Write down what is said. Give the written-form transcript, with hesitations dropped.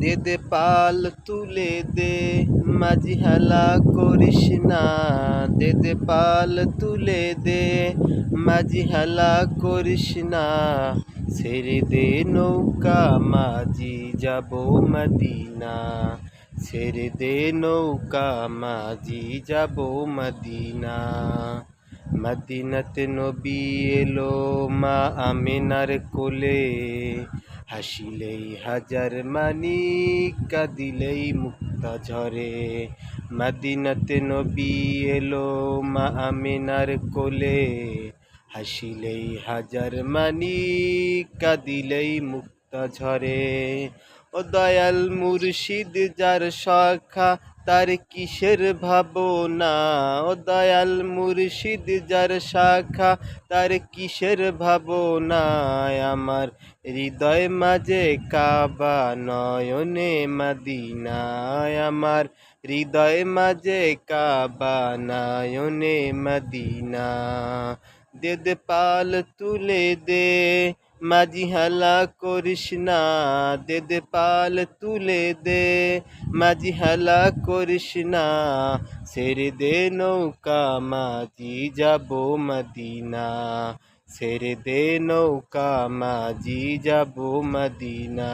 দে দে পাল তুলে দে, মাঝি হেলা করিস না। দে দে পাল তুলে দে, মাঝি হেলা করিস না। ছেড়ে দে নৌকা মাঝি যাব মদিনা। ছেড়ে দে নৌকা মাঝি যাব মদিনা। মদিনাতে নবী এলো মা আমিনার কোলে। হাসিলেই হাজার মানিক, কাঁদিলেই মুক্তা ঝরে। মদিনাতে নবী এলো মা আমিনার কোলে। হাসিলেই হাজার মানিক, কাঁদিলেই মুক্তা ঝরে। ও দয়াল মুর্শিদ যার শাখা, তার কিসের ভাবনা। ও দয়াল মুর্শিদ যার শাখা, তার কিসের ভাবনা। আমার হৃদয় মাঝে কাবা, নয়নে মদিনা। আমার হৃদয় মাঝে কাবা, নয়নে মদিনা। দে দে পাল তুলে দে, মাঝি হেলা করিস না। দে দে পাল তুলে দে, মাঝি হেলা করিস না। ছেড়ে দে নৌকা মাঝি যাব মদিনা। ছেড়ে দে নৌকা মাঝি যাব মদিনা।